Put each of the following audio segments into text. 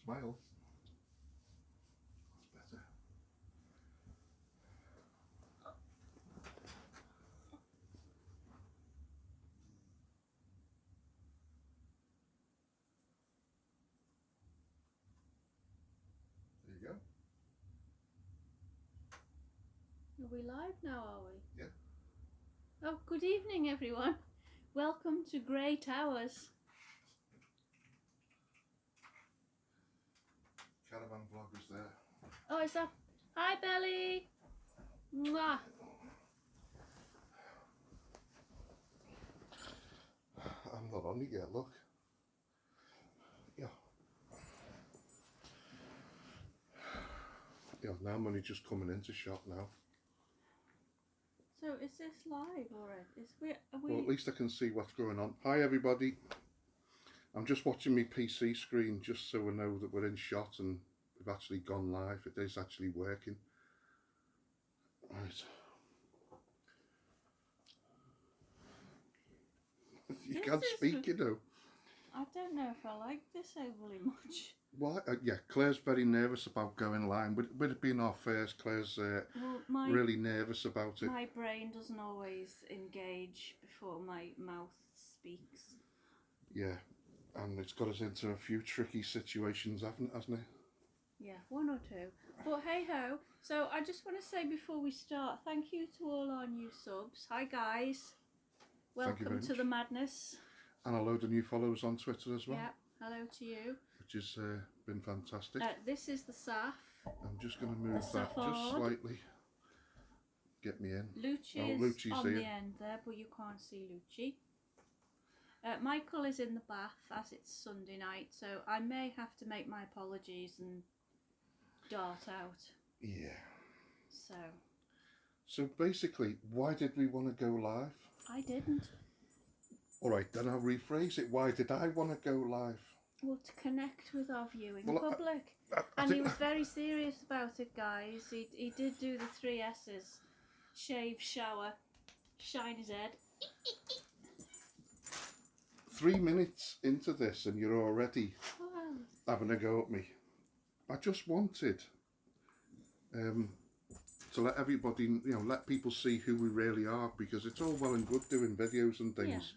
Smile. That's better. There you go. Are we live now, are we? Yeah. Oh, good evening, everyone. Welcome to Grey Towers. Caravan vloggers there. Oh, is that... Hi, Belly. Mwah. I'm not on it yet, look. Yeah. Yeah, now I'm only just coming into shop now. So, is this live already? Well, at least I can see what's going on. Hi, everybody. I'm just watching my PC screen just so I know that we're in shot and we've actually gone live. It is actually working. Right. You can't speak, you know. I don't know if I like this overly much. Well, yeah, Claire's very nervous about going live. With it being our first, Claire's really nervous about it. My brain doesn't always engage before my mouth speaks. Yeah, and it's got us into a few tricky situations, hasn't it? Yeah, one or two. But hey ho. So I just want to say before we start, thank you to all our new subs. Hi guys. Welcome to the madness. And a load of new followers on Twitter as well. Yeah, hello to you. Which has been fantastic. This is the SAF. I'm just going to move that just slightly. Get me in. Lucci's on here. The end there, but you can't see Lucci. Michael is in the bath as it's Sunday night, so I may have to make my apologies and dart out. Yeah. So basically, why did we want to go live? I didn't. All right, then I'll rephrase it. Why did I want to go live? Well, to connect with our viewing public. And he was very serious about it, guys. He did do the 3 S's. Shave, shower, shine his head. 3 minutes into this and you're already having a go at me. I just wanted to let everybody, let people see who we really are, because it's all well and good doing videos and things.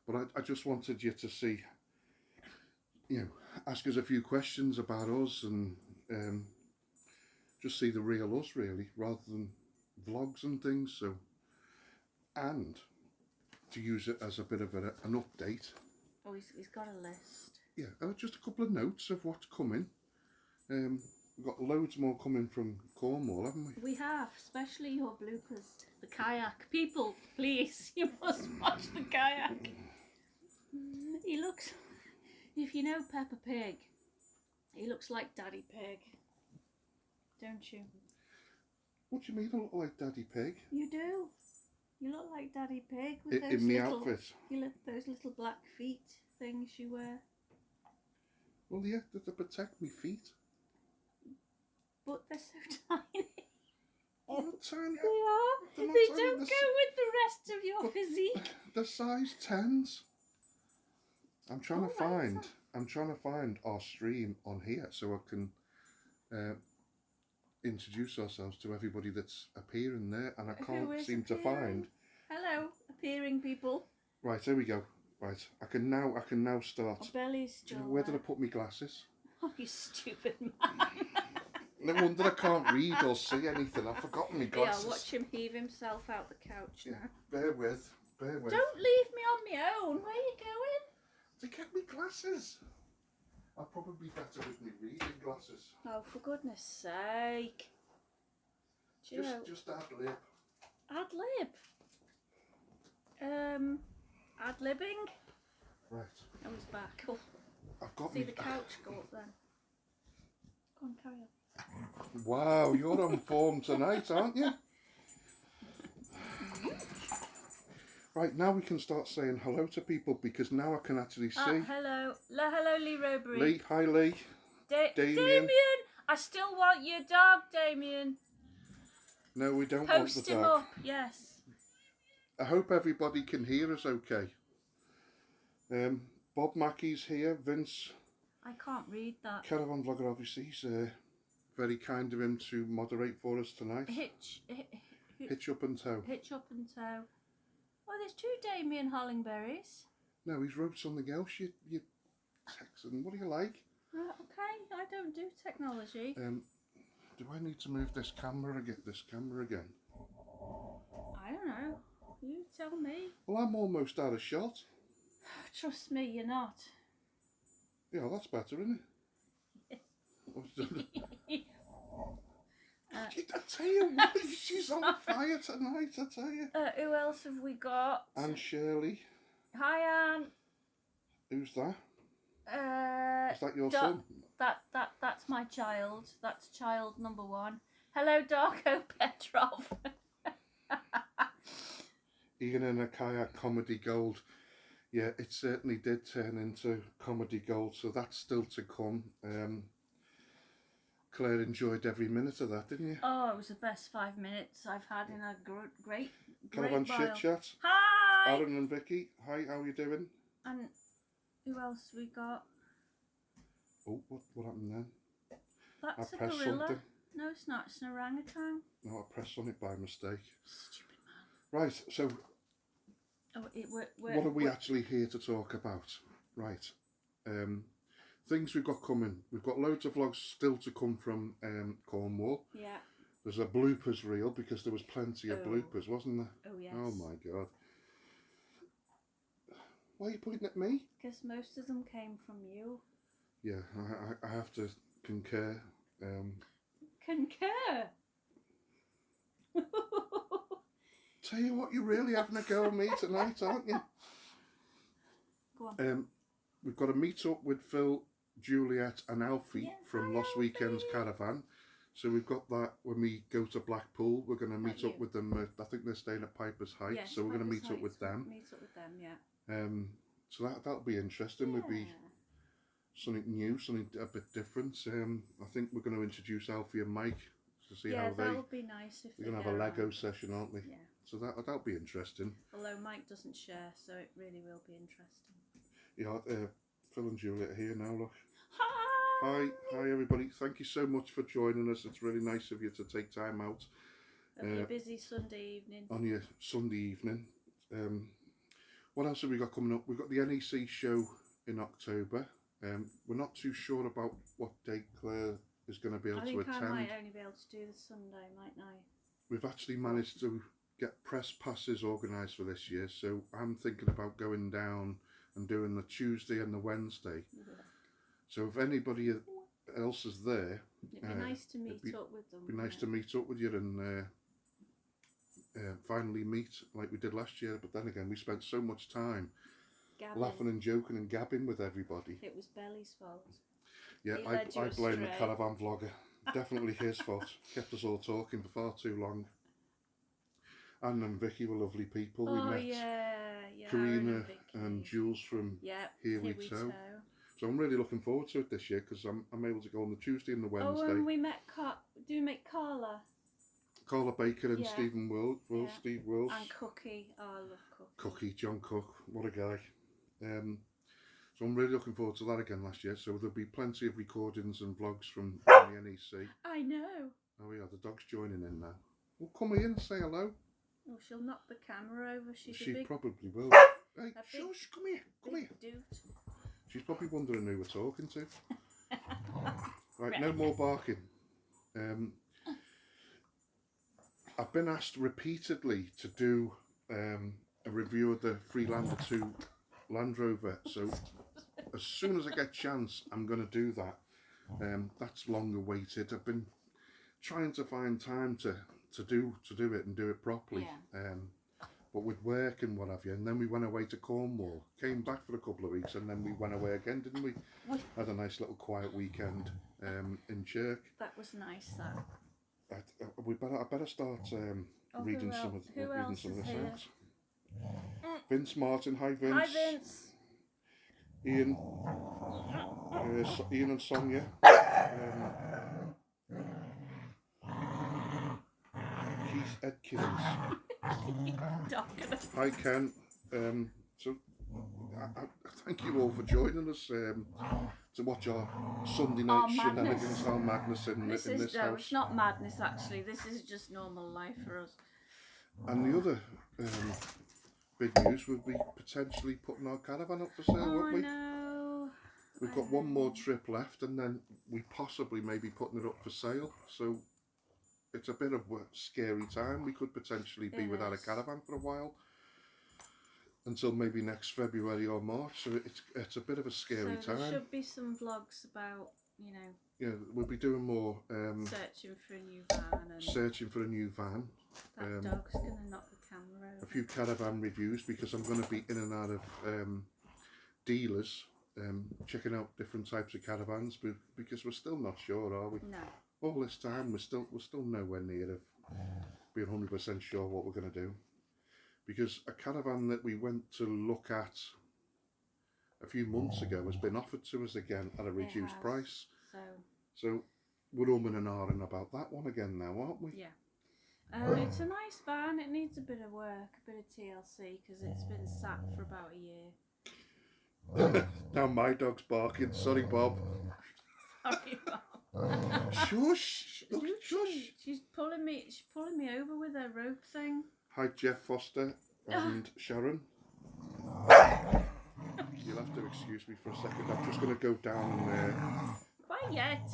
Yeah. But I just wanted you to see, ask us a few questions about us and just see the real us, really, rather than vlogs and things. So, and to use it as a bit of an update. Oh, he's got a list. Yeah, just a couple of notes of what's coming. We've got loads more coming from Cornwall, haven't we? We have, especially your bloopers. The kayak. People, please, you must watch the kayak. He looks, if you know Peppa Pig, he looks like Daddy Pig. Don't you? What do you mean I look like Daddy Pig? You do. You look like Daddy Pig with those in my outfit. Those little black feet things you wear. Well, yeah, to protect me feet. But they're so tiny. Oh, tiny. They are. They don't go with the rest of your physique. They're size 10s. I'm trying to find our stream on here so I can introduce ourselves to everybody that's appearing there, and I can't seem to find. Hello, appearing people. Right, here we go. Right, I can now start. Our belly's still Where did I put my glasses? Oh, you stupid man. No wonder I can't read or see anything. I've forgotten my glasses. Yeah, watch him heave himself out the couch now. Bear with. Don't leave me on my own. Where are you going? To get me glasses. I'll probably be better with my reading glasses. Oh, for goodness sake. Just ad lib. Ad lib? Ad-libbing? Right. I was back. Oh. I've got See the couch go up then. Go on, carry on. Wow, you're on form tonight, aren't you? Right, now we can start saying hello to people, because now I can actually see. Hello. Hello, Lee Robury. Lee, hi Lee. Damien! I still want your dog, Damien. No, we don't want the dog. Post him up, yes. I hope everybody can hear us okay. Bob Mackey's here, Vince I can't read that. Caravan vlogger, obviously, he's very kind of him to moderate for us tonight. Hitch Up and Toe. Hitch Up and Toe. Oh, there's 2 Damien Hollingberries. No, he's wrote something else. You Texan. What do you like? Okay, I don't do technology. Do I need to move this camera again? I don't know. You tell me. Well, I'm almost out of shot. Trust me, you're not. Yeah, that's better, isn't it? I tell you what, she's on fire tonight, I tell you. Who else have we got? Anne Shirley. Hi, Anne. Who's that? Is that your Do- son? That's my child. That's child number 1. Hello, Darko Petrov. Ian and a kayak comedy gold. Yeah, it certainly did turn into comedy gold, so that's still to come. Claire enjoyed every minute of that, didn't you? Oh, it was the best 5 minutes I've had in a great Caravan Chit Chat. Hi! Aaron and Vicky, hi, how are you doing? And who else we got? Oh, what happened then? That's I a pressed gorilla. something. No, it's not. It's an orangutan. No, I pressed on it by mistake. Stupid man. Right, so Oh, what are we actually here to talk about? Right, things we've got coming. We've got loads of vlogs still to come from Cornwall. Yeah. There's a bloopers reel because there was plenty of bloopers, wasn't there? Oh, yes. Oh my god. Why are you pointing at me? Because most of them came from you. Yeah, I have to concur. Concur. Tell you what, you're really having a go at me tonight, aren't you? Go on. We've got a meet up with Phil, Juliet and Alfie Yes, from hi, Lost Weekend's Alfie. Caravan. So we've got that when we go to Blackpool. We're going to meet up you. with them. I think they're staying at Piper's Height, Yes, so we're going to Piper's meet up with Heights. them. Meet up with them, yeah. So that'll be interesting. Would be Yeah. something new, something a bit different. I think we're going to introduce Alfie and Mike to see Yeah, how that they. would be nice if We're they going to have a go Lego around. session, aren't we? Yeah. So that'll be interesting. Although Mike doesn't share, so it really will be interesting. Yeah, Phil and Juliet are here now. Look. Hi! Hi everybody. Thank you so much for joining us. It's really nice of you to take time out It'll be a busy Sunday evening. on your Sunday evening. What else have we got coming up? We've got the NEC show in October. We're not too sure about what date Claire is going to be able to attend. I might only be able to do the Sunday, mightn't I? We've actually managed to get press passes organised for this year, so I'm thinking about going down and doing the Tuesday and the Wednesday. Yeah. So if anybody else is there, It'd be nice to meet up with them. it'd be nice to meet up with you and finally meet like we did last year. But then again, we spent so much time laughing and joking and gabbing with everybody. It was Belly's fault. Yeah, He I led you blame the astray. caravan vlogger. Definitely his fault. Kept us all talking for far too long. Anne and Vicky were lovely people. We met yeah. Karina Vicky. and Jules from Yeah, Here We Tow. So I'm really looking forward to it this year because I'm able to go on the Tuesday and the Wednesday. Oh, and we met do we meet Carla? Carla Baker and Yeah. Stephen Wills, Yeah. Steve Wills. And Cookie. Oh, I love Cookie. Cookie, John Cook, what a guy. So I'm really looking forward to that again last year. So there'll be plenty of recordings and vlogs from the NEC. I know. Oh yeah, the dog's joining in now. Well, come here and say hello. Oh, she'll knock the camera over. She's She a big, probably will. Hey, big- shush, come here, come here. big dude. She's probably wondering who we're talking to. Right, no more barking. I've been asked repeatedly to do a review of the Freelander 2 Land Rover, so as soon as I get a chance, I'm going to do that. That's long awaited. I've been trying to find time to do it and do it properly. Yeah. But with work and what have you, and then we went away to Cornwall, came back for a couple of weeks, and then we went away again, didn't we? Had a nice little quiet weekend in Chirk. That was nice, that. I better start reading some of who else this is here? out. Vince Martin, hi Vince. Hi, Vince. Ian, Ian and Sonia. Keith Edkins. Hi Ken. So I thank you all for joining us to watch our Sunday Our night madness. shenanigans, our madness in This this is no, house. it's not madness actually. This is just normal life for us. And the other big news would be potentially putting our caravan up for sale, Oh, won't we? no. We've got one more trip left, and then we possibly may be putting it up for sale. So it's a bit of a scary time. We could potentially be without a caravan for a while, until maybe next February or March. So it's a bit of a scary time. There should be some vlogs about, you know. Yeah, we'll be doing more searching for a new van. And searching for a new van. That dog's gonna knock the camera over. A few caravan reviews, because I'm going to be in and out of dealers, checking out different types of caravans, but because we're still not sure, are we? No. All this time we're still nowhere near of being 100% sure what we're going to do, because a caravan that we went to look at a few months ago has been offered to us again at a reduced price. So we're umming and ahhing about that one again now, aren't we? Yeah. It's a nice van. It needs a bit of work, a bit of TLC, because it's been sat for about a year. Now my dog's barking. Sorry, Bob. Sorry, Bob. Shush! Look, shush! She's pulling me over with her rope thing. Hi, Jeff Foster and Sharon. You'll have to excuse me for a second. I'm just going to go down there. Quiet.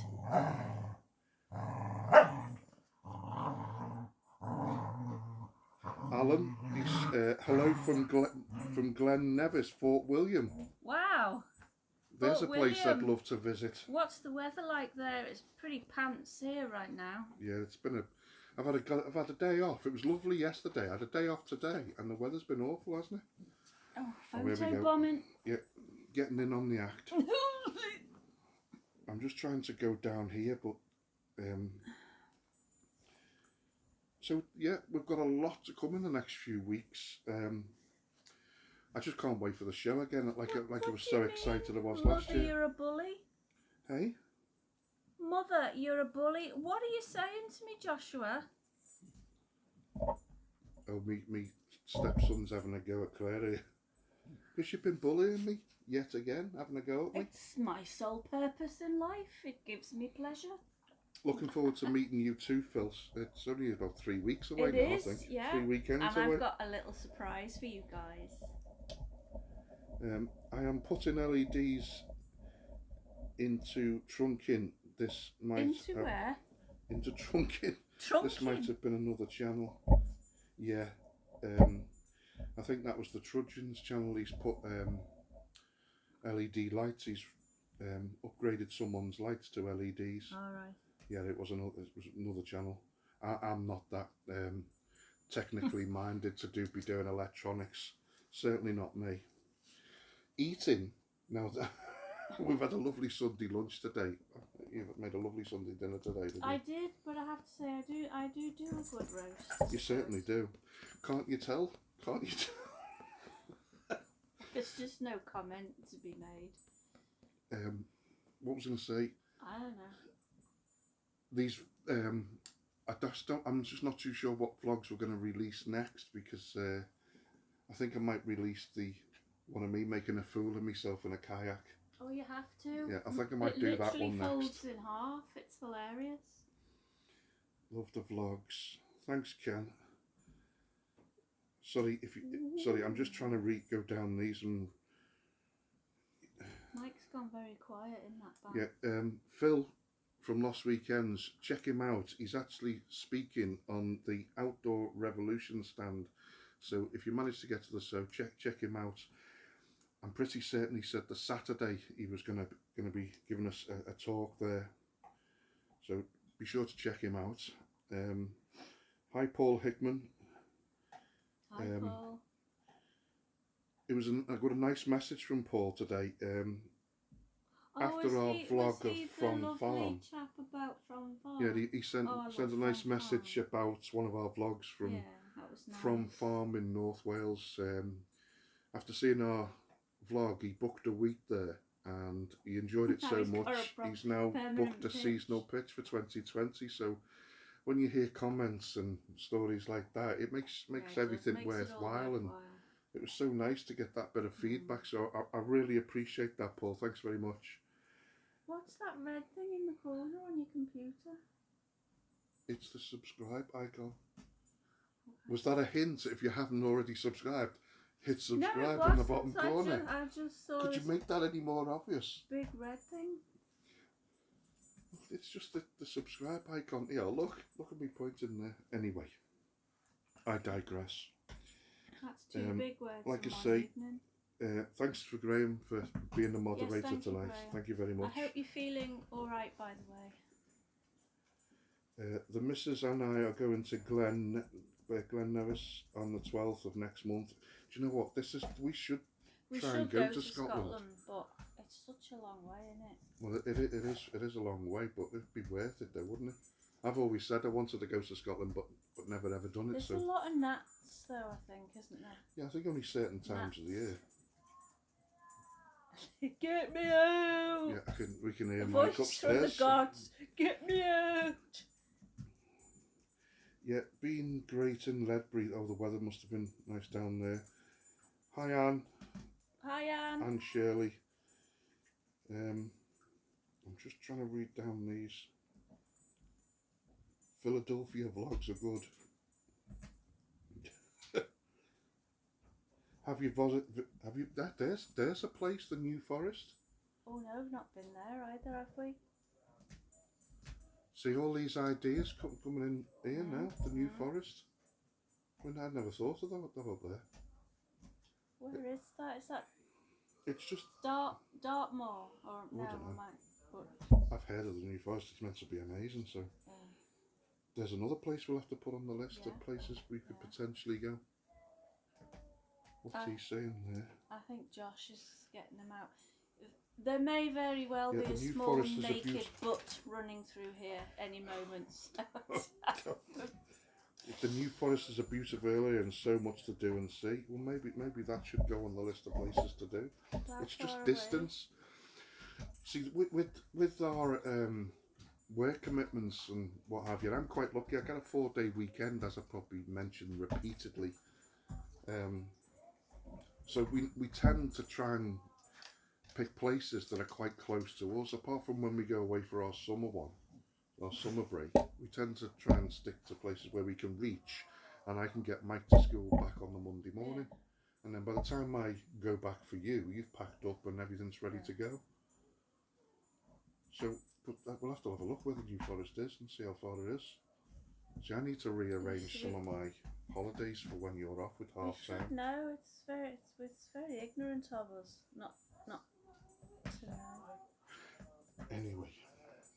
Alan, he's hello from Glen Nevis, Fort William. Wow. There's Fort a place William. I'd love to visit. What's the weather like there? It's pretty pants here right now. Yeah, it's been I've had a day off. It was lovely yesterday. I had a day off today, and the weather's been awful, hasn't it? Oh, here we photo go. bombing. Yeah, getting in on the act. I'm just trying to go down here, but so yeah, we've got a lot to come in the next few weeks. I just can't wait for the show again. Like I was so excited I was last year. Mother, you're a bully. Hey? Mother, you're a bully. What are you saying to me, Joshua? Oh, me stepson's having a go at Claire here. Because you've been bullying me yet again, having a go at me. It's my sole purpose in life. It gives me pleasure. Looking forward to meeting you too, Phil. It's only about 3 weeks away It now, is, I think. yeah. 3 weekends and away. I've got a little surprise for you guys. I am putting LEDs into Trunking. This might Into where? Into Trunking. Trunking? This might have been another channel. Yeah. I think that was the Trudgeons channel. He's put LED lights. He's upgraded someone's lights to LEDs. Alright. Yeah, it was another channel. I'm not that technically minded to be doing electronics. Certainly not me. Eating. Now, we've had a lovely Sunday lunch today. You've made a lovely Sunday dinner today, didn't you? I did, but I have to say I do a good roast. You certainly do. Can't you tell? Can't you tell? There's just no comment to be made. What was I going to say? I don't know. These, I'm just not too sure what vlogs we're going to release next, because I think I might release the one of me making a fool of myself in a kayak. Oh, you have to? Yeah, I think I might do that one It literally folds next. in half. It's hilarious. Love the vlogs. Thanks, Ken. Sorry, I'm just trying to go down these and. Mike's gone very quiet in that band. Yeah, Phil from Lost Weekends, check him out. He's actually speaking on the Outdoor Revolution stand. So if you manage to get to the show, check him out. I'm pretty certain he said the Saturday he was going to be giving us a talk there. So be sure to check him out. Hi, Paul Hickman. Hi, Paul. It was I got a nice message from Paul today. After our vlog of From Farm. Chap about From Farm? Yeah, he sent a nice message about one of our vlogs from that was nice. From Farm in North Wales. After seeing our vlog, he booked a week there and he enjoyed it so much. He's now booked a seasonal pitch for 2020. So when you hear comments and stories like that, it makes everything worthwhile. And it was so nice to get that bit of feedback. So I really appreciate that, Paul. Thanks very much. What's that red thing in the corner on your computer? It's the subscribe icon. Was that a hint? If you haven't already subscribed, hit subscribe no, in the bottom corner. I just saw Could you this make that any more obvious? big red thing. It's just the subscribe icon. Yeah, look at me pointing there. Anyway, I digress. That's two big words. like in I one say, evening. Thanks for Graham for being the moderator thank you, tonight. Graham. Thank you very much. I hope you're feeling all right, by the way. The missus and I are going to Glen Nevis on the 12th of next month. Do you know what? We should We try should and go to Scotland. but it's such a long way, isn't it? Well, it is a long way, but it'd be worth it though, wouldn't it? I've always said I wanted to go to Scotland, but never ever done it. There's So a lot of gnats, though, I think, isn't there? yeah, I think only certain times of the year. Get me out! Yeah, we can hear The Mike voice from the upstairs. gods. Get me out! Yeah, been great in Ledbury. Oh, the weather must have been nice down there. Hi, Anne. Hi, Anne. And Shirley. I'm just trying to read down these. Philadelphia vlogs are good. Have you there's a place, the New Forest. Oh no, we've not been there either, have we? See all these ideas coming in here now, the New Forest. I mean, I'd never thought of that up there. Where is that? Is that It's just, Dartmoor? Or no, don't know. I might. But, I've heard of the New Forest, it's meant to be amazing, so. yeah. There's another place we'll have to put on the list Yeah. of places we could potentially go. What's he saying there? I think Josh is getting them out. There may very well Yeah, be a the New small Forest is naked butt running through here any moment. The New Forest is a beautiful area and so much to do and see. Well, maybe that should go on the list of places to do. It's just distance. See, with our work commitments and what have you, I'm quite lucky. I get a 4-day weekend, as I probably mentioned repeatedly. So we tend to try and pick places that are quite close to us. Apart from when we go away for our summer break, we tend to try and stick to places where we can reach, and I can get Mike to school back on the Monday morning. And then by the time I go back for you, you've packed up and everything's ready to go. So we'll have to have a look where the New Forest is and see how far it is. See, I need to rearrange some of my holidays for when you're off with half term. No, it's very ignorant of us not to know. Anyway.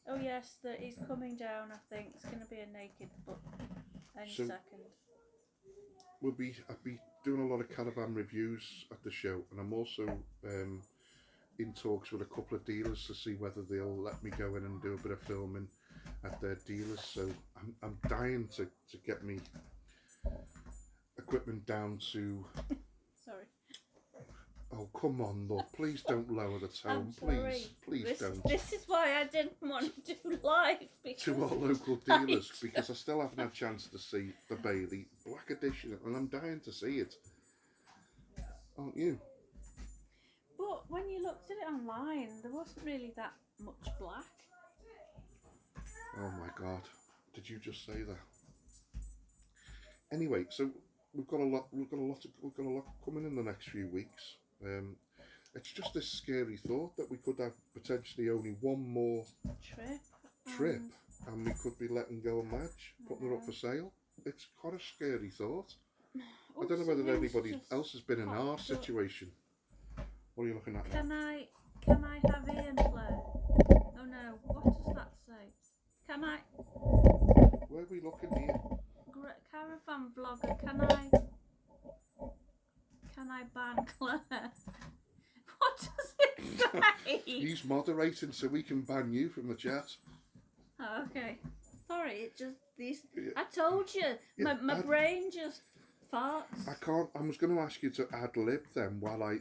Oh yes, he's coming down. I think it's going to be a naked butt any second. I'll be doing a lot of caravan reviews at the show, and I'm also in talks with a couple of dealers to see whether they'll let me go in and do a bit of filming at their dealers. So I'm dying to get me equipment down to. Sorry. Oh, come on, love. Please don't lower the tone. Please don't. This is why I didn't want to do live. To our local dealers, because I still haven't had a chance to see the Bailey Black Edition, and I'm dying to see it. Aren't you? But when you looked at it online, there wasn't really that much black. Oh my God! Did you just say that? Anyway, so we've got a lot coming in the next few weeks. It's just this scary thought that we could have potentially only one more trip, and we could be letting go of Madge, putting her up for sale. It's quite a scary thought. I don't know whether anybody else has been in our situation. What are you looking at now? Can I have Ian play? Oh no, what does that say? Can I? Where are we looking here? Caravan vlogger, can I ban Claire? What does it say? He's moderating so we can ban you from the chat. Oh, okay. Sorry, it just I told you, my brain just farts. I can't. I was going to ask you to ad lib them while I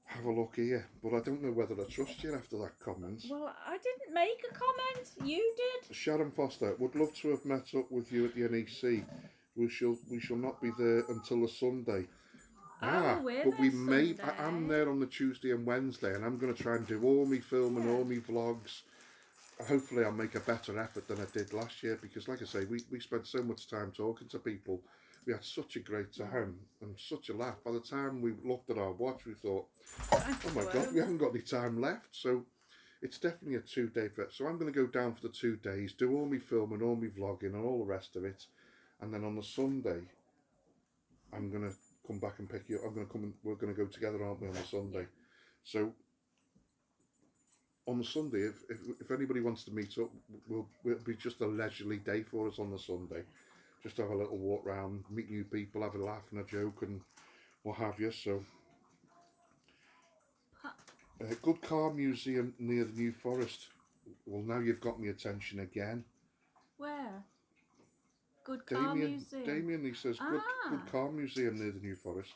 have a look here, but I don't know whether I trust you after that comment. Well, I didn't make a comment. You did. Sharon Foster would love to have met up with you at the NEC. We shall not be there until the Sunday. we're but we there may. Sunday. I'm there on the Tuesday and Wednesday, and I'm going to try and do all me filming, all me vlogs. Hopefully, I'll make a better effort than I did last year because, like I say, we spent so much time talking to people. We had such a great time and such a laugh. By the time we looked at our watch, we thought, "Oh my God, we haven't got any time left." So it's definitely a 2-day trip. So I'm going to go down for the 2 days, do all me filming, all me vlogging, and all the rest of it, and then on the Sunday, I'm going to come back and pick you up. I'm going to come and we're going to go together, aren't we, on the Sunday? So on the Sunday, if anybody wants to meet up, it'll be just a leisurely day for us on the Sunday. Just have a little walk round, meet new people, have a laugh and a joke and what have you. So, good car museum near the New Forest. Well, now you've got my attention again. Where? Good car museum. Damien, he says, good car museum near the New Forest.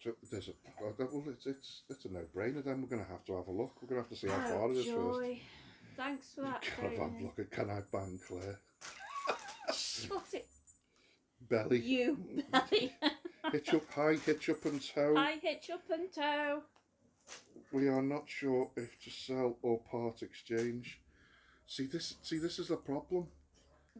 So there's it's a no-brainer. Then we're going to have a look. We're going to have to see how far it is first. Thanks for that. Have a look at Can I Bang Claire? What's it? Belly. You belly. Hitch up high, hitch up and toe. High hitch up and toe. We are not sure if to sell or part exchange. See this is the problem.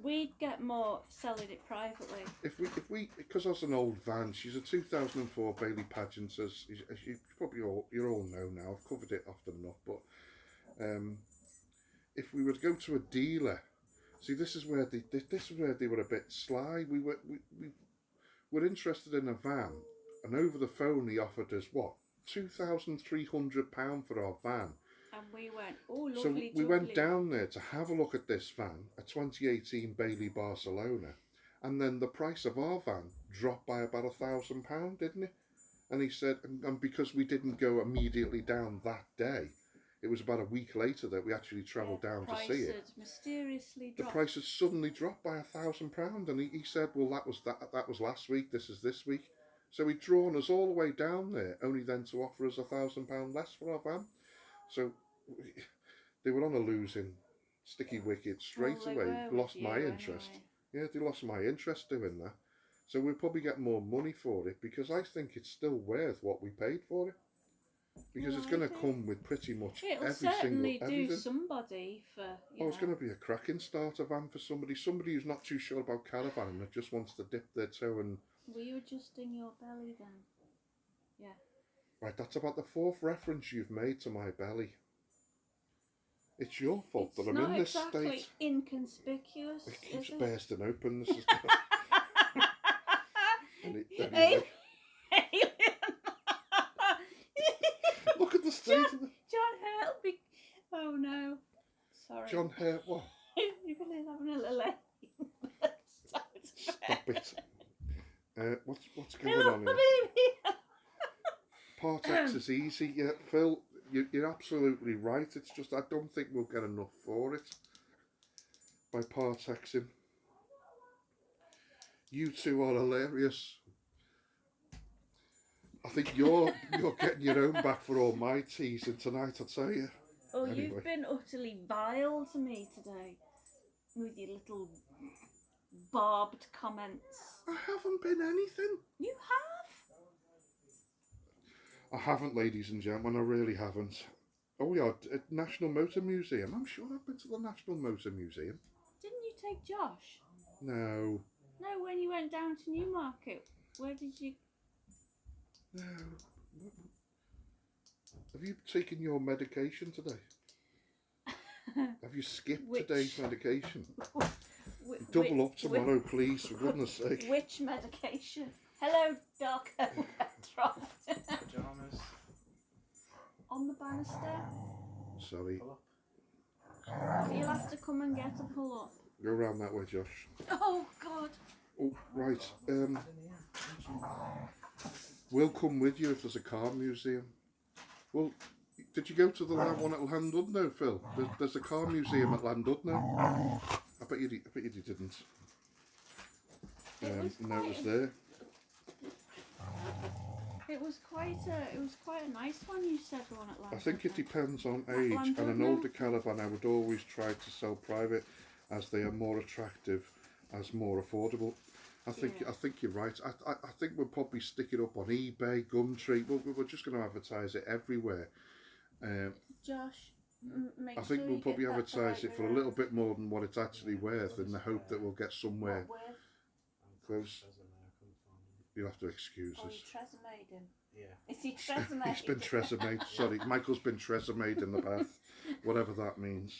We'd get more selling it privately. If we because I was an old van. She's a 2004 Bailey Pageant, as you probably you all know now. I've covered it often enough, but if we were to go to a dealer, see this is where they were a bit sly. We were interested in a van, and over the phone he offered us what £2,300 for our van. And we went, oh, lovely. So we went down there to have a look at this van, a 2018 Bailey Barcelona, and then the price of our van dropped by about £1,000, didn't it? And he said, and because we didn't go immediately down that day, it was about a week later that we actually travelled down to see it. Mysteriously dropped. The price had suddenly dropped by £1,000, and he said, well, that was last week. This is this week. So he'd drawn us all the way down there, only then to offer us £1,000 less for our van. So they were on a losing sticky wicket straight away. Lost my interest. Anyway. Yeah, they lost my interest doing that. So we'll probably get more money for it because I think it's still worth what we paid for it. Because it's going to come with pretty much every single everything. It'll certainly do somebody for. It's going to be a cracking starter van for somebody who's not too sure about caravanning that just wants to dip their toe and. Were you adjusting your belly then? Yeah. Right, that's about the 4th reference you've made to my belly. It's your fault that I'm in this state. It's not exactly inconspicuous. It keeps bursting open. This is. Anyway. Look at the state of the... John Hurt be... Oh no. Sorry. John Hurt what? You're going to have a little Stop it. What's going on here? Part X is easy. Yeah, Phil, you're absolutely right. It's just I don't think we'll get enough for it by Part Xing. You two are hilarious. I think you're getting your own back for all my teasing tonight, I tell you. Oh, anyway. You've been utterly vile to me today with your little barbed comments. I haven't been anything. You have? I haven't, ladies and gentlemen, I really haven't. Oh yeah, at National Motor Museum. I'm sure I've been to the National Motor Museum. Didn't you take Josh? No. No, when you went down to Newmarket. Where did you... No. Have you taken your medication today? Have you skipped today's medication? Double up tomorrow, please, for goodness sake. Which medication? Hello, Doc. Pajamas. On the banister? Sorry. You'll have to come and get a pull-up. Go round that way, Josh. Oh, God. Oh, right. We'll come with you if there's a car museum. Well, did you go to the one at Llandudno, Phil? There's a car museum at Llandudno. I bet you didn't. No, it was there. It was quite a nice one. You said one at Llandudno. I think it depends on age, and an older caravan I would always try to sell private, as they are more attractive, as more affordable. I think you're right. I think we'll probably stick it up on eBay, Gumtree. We're just going to advertise it everywhere. Josh, make I think sure we'll you probably get that the advertise right it for way a little round. bit more than what it's actually worth, in the hope that we'll get somewhere What with? close. You'll have to excuse Oh, us. you treasure-made him. Yeah. Is he treasure-made? He's been treasure-made. Sorry, Michael's been treasure-made in the bath, whatever that means.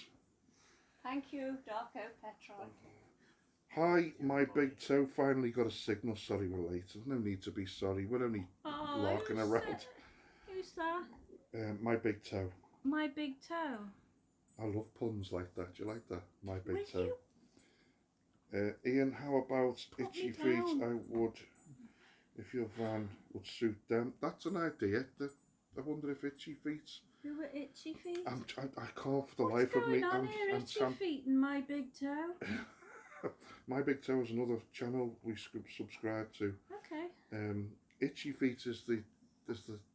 Thank you, Darko Petron. Hi, my big toe finally got a signal. Sorry, we're late. There's no need to be sorry. We're only larking who's around. that? Who's that? My big toe. My big toe. I love puns like that. Do you like that? My big Will toe. Ian, how about Put me itchy feet? down. I would, if your van would suit them. That's an idea. I wonder if itchy feet. Who were itchy feet? I can't for the What's life of me. going on here? Itchy feet and my big toe. My big toe is another channel we subscribe to. Okay. Itchy feet is the.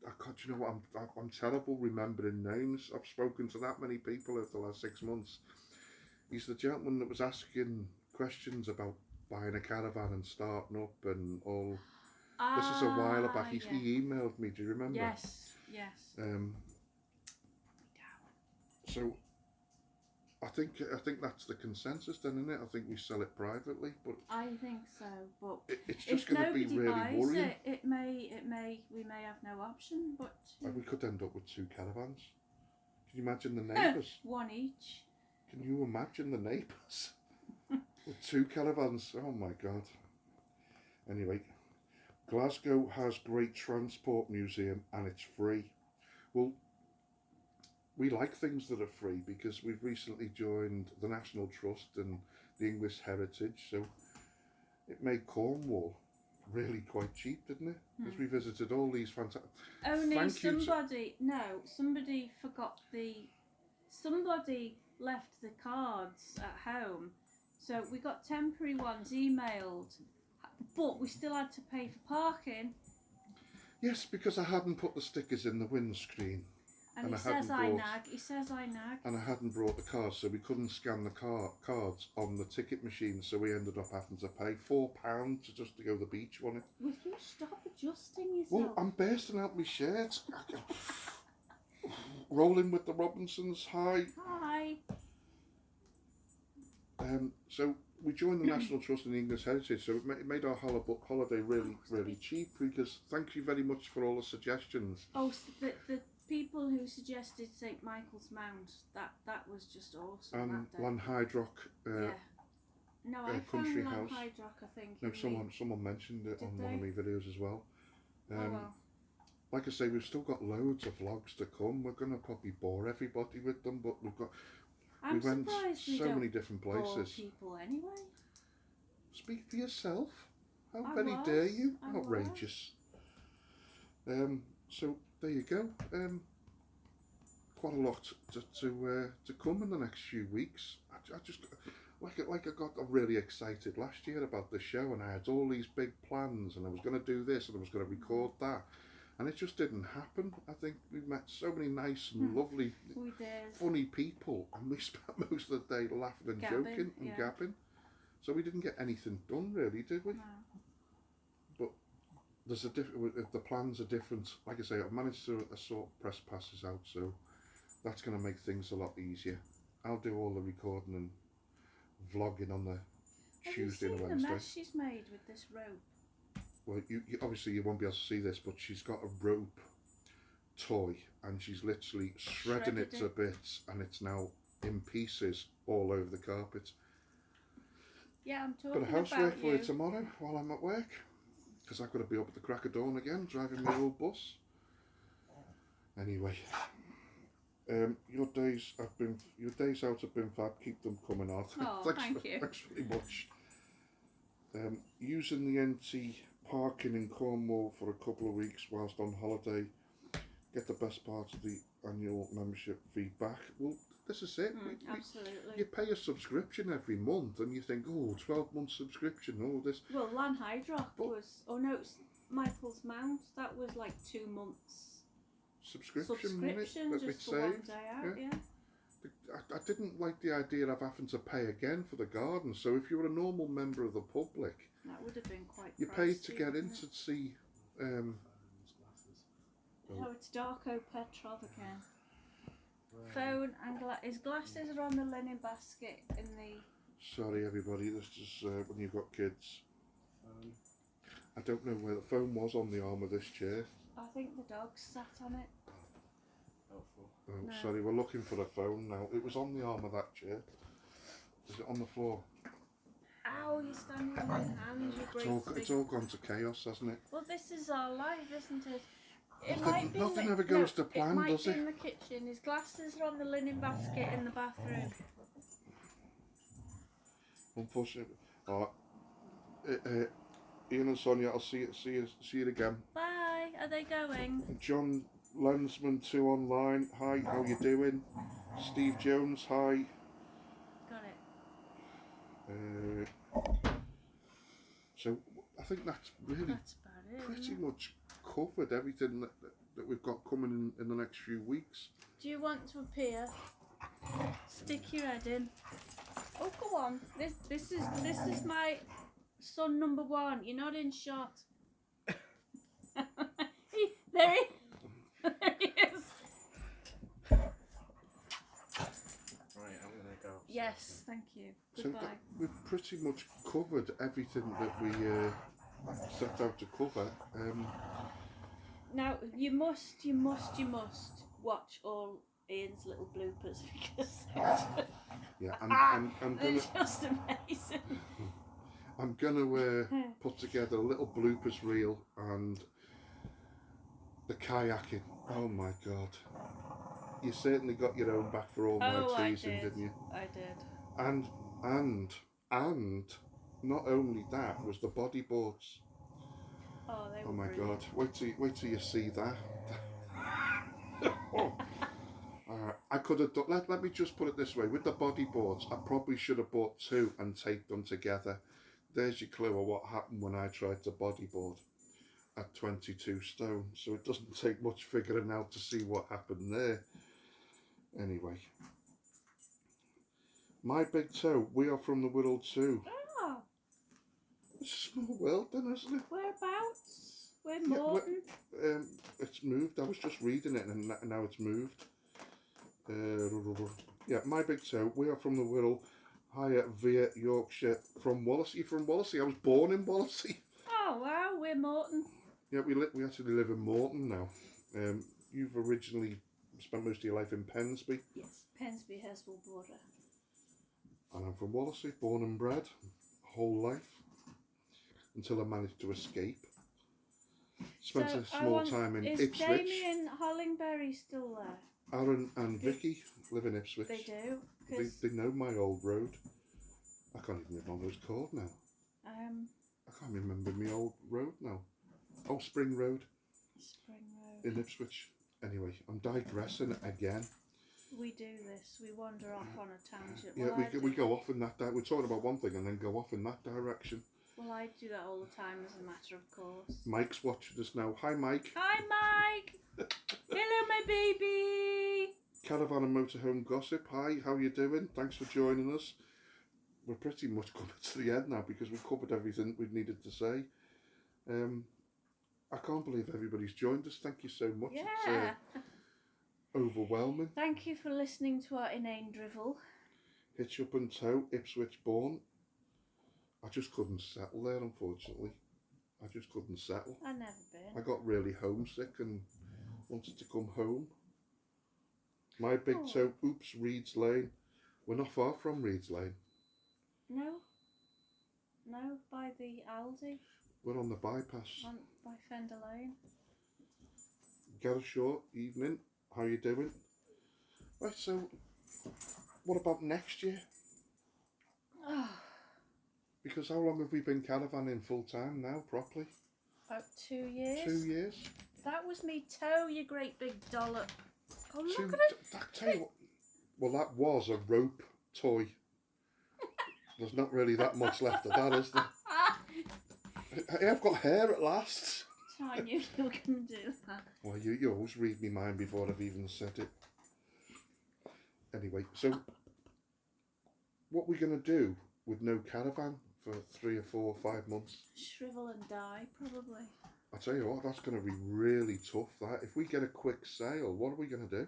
I can't. You know what? I'm terrible remembering names. I've spoken to that many people over the last 6 months. He's the gentleman that was asking questions about buying a caravan and starting up and all. This is a while back. Yeah. He emailed me. Do you remember? Yes. So I think that's the consensus then, isn't it? I think we sell it privately, but I think so, but it's just if going to be nobody really buys worrying. we may have no option, but We could end up with 2 caravans. Can you imagine the neighbours? one each. Can you imagine the neighbours? With 2 caravans? Oh my God. Anyway, Glasgow has great transport museum and it's free. Well, we like things that are free because we've recently joined the National Trust and the English Heritage, so it made Cornwall really quite cheap, didn't it? Because we visited all these fantastic... Only somebody forgot somebody left the cards at home, so we got temporary ones emailed, but we still had to pay for parking. Yes, because I hadn't put the stickers in the windscreen. And And he I says hadn't I brought- nag. He says I nag. And I hadn't brought the cards, so we couldn't scan the cards on the ticket machine, so we ended up having to pay £4 just to go to the beach on it. Will you stop adjusting yourself? Well, I'm bursting out my shirt. Rolling with the Robinsons, hi. Hi. So we joined the National Trust and the English Heritage, so it made our holiday really cheap, because thank you very much for all the suggestions. Oh, the people who suggested St Michael's Mount, that was just awesome. And that day. Lanhydrock, Yeah. No, I Country found House. Lanhydrock, I think. no, in someone mentioned it Did on one of they? my videos as well. oh well. Like I say, we've still got loads of vlogs to come. We're going to probably bore everybody with them, but we I'm went surprised we so don't many different bore places. people anyway. Speak for yourself. How I very was, dare you? I was. Outrageous. So there you go. Quite a lot to come in the next few weeks. I just like I got really excited last year about the show, and I had all these big plans, and I was going to do this, and I was going to record that, and it just didn't happen. I think we met so many nice and lovely, We did. funny people, and we spent most of the day laughing and Gabbing, joking and yeah. gabbing. So we didn't get anything done, really, did we? No. But there's the plans are different. Like I say, I've managed to sort press passes out, so that's going to make things a lot easier. I'll do all the recording and vlogging on the Tuesday and Have you seen the Wednesday. mess she's made with this rope? Well, you obviously you won't be able to see this, but she's got a rope toy, and she's literally shredding it Shredded to it. bits, and it's now in pieces all over the carpet. Yeah, I'm Bit talking of housework about for you tomorrow while I'm at work, because I've got to be up at the crack of dawn again, driving my old bus. Anyway, your days out have been fab. Keep them coming out. Oh, thank you. Thanks very much. Using the NT parking in Cornwall for a couple of weeks whilst on holiday. Get the best part of the annual membership fee back. Well, this is it. Absolutely. You pay a subscription every month, and you think, oh, 12-month subscription, all this. Well, Lanhydrock But- was. Oh no, it's Michael's Mount. That was like 2 months Subscription money subscription that we just for one saved. day out. Yeah. I didn't like the idea of having to pay again for the garden. So if you're a normal member of the public, That would have been quite You pricey, paid to get in wouldn't to see. it? Oh, it's Darko Petrov again. Phone and his glasses are on the linen basket in the... Sorry, everybody. This is when you've got kids. I don't know where the phone was on the arm of this chair. I think the dog sat on it. Oh, No. sorry. We're looking for the phone now. It was on the arm of that chair. Is it on the floor? Ow, you're standing on my hands, you great It's big... all gone to chaos, hasn't it? Well, this is our life, isn't it? It Nothing- might be nothing in the, ever goes to plan, it might does be it? in the kitchen. His glasses are on the linen basket in the bathroom. Unfortunately. All right. Ian and Sonia, I'll see you again. Bye. Are they going? John Lensman 2 online. Hi, how you doing? Steve Jones, hi. Got it. So I think that's really That's about it. pretty isn't it? much covered everything that we've got coming in the next few weeks. Do you want to appear? Stick your head in. Oh, go on. This is my son number 1. You're not in shot. There he is. Right, I'm gonna go. Yes, thank you. Goodbye. So we've pretty much covered everything that we set out to cover. Now you must watch all Ian's little bloopers because Yeah, I'm they're gonna just amazing. I'm gonna put together a little bloopers reel and the kayaking. Oh my god. You certainly got your own back for all my Oh, I teasing, did. didn't you? I did. And not only that was the bodyboards. Oh, they were Oh my brilliant. god. Wait till you see that. I could have done, let me just put it this way, with the bodyboards I probably should have bought 2 and taped them together. There's your clue of what happened when I tried to bodyboard at 22 stone, so it doesn't take much figuring out to see what happened there. Anyway, My Big Toe, we are from the Wirral too. Oh, It's a small world then, isn't it? whereabouts? We're Yeah, Morton. It's moved. I was just reading it and now it's moved. Yeah, My Big Toe, we are from the Wirral, higher via Yorkshire, from Wallasey. From Wallasey, I was born in Wallasey. Oh wow, we're Morton. Yeah, we actually live in Morton now. You've originally spent most of your life in Pensby. Yes, Pensby Heswell border. And I'm from Wallasey, born and bred, whole life, until I managed to escape. Spent So a small time in is Ipswich. Jamie and Hollingberry still there? Aaron and Vicky live in Ipswich. They do. 'Cause, They know my old road. I can't even remember what it's called now. I can't remember my old road now. Oh, Spring Road Spring Road. in Ipswich. Anyway, I'm digressing again. We do this. We wander off on a tangent. Yeah, Well, we go off in that direction. We're talking about one thing and then go off in that direction. Well, I do that all the time as a matter of course. Mike's watching us now. Hi, Mike. Hi, Mike. Hello, my baby. Caravan and Motorhome Gossip. Hi, how you doing? Thanks for joining us. We're pretty much coming to the end now because we've covered everything we needed to say. I can't believe everybody's joined us. Thank you so much. Yeah. It's overwhelming. Thank you for listening to our inane drivel. Hitch Up and Toe, Ipswich born. I just couldn't settle there, unfortunately. I just couldn't settle. I've never I been. got really homesick and wanted to come home. My Big Oh. Toe, oops, Reeds Lane. We're not far from Reeds Lane. No. No, by the Aldi We're on the bypass. by Fender Lane. Gareth Shaw, evening. How you doing? Right, so what about next year? Oh, Because how long have we been caravanning full time now, properly? about 2 years. 2 years? That was me toe, you great big dollop. Oh, look Two, at it. tell you what, well, that was a rope toy. There's not really that much left of that, is there? Hey, I've got hair at last. I knew you were going to do that. Well, you always read me mind before I've even said it. Anyway, so what we're going to do with no caravan for 3 or 4 or 5 months. Shrivel and die, probably. I tell you what, that's going to be really tough. That if we get a quick sale, what are we going to do?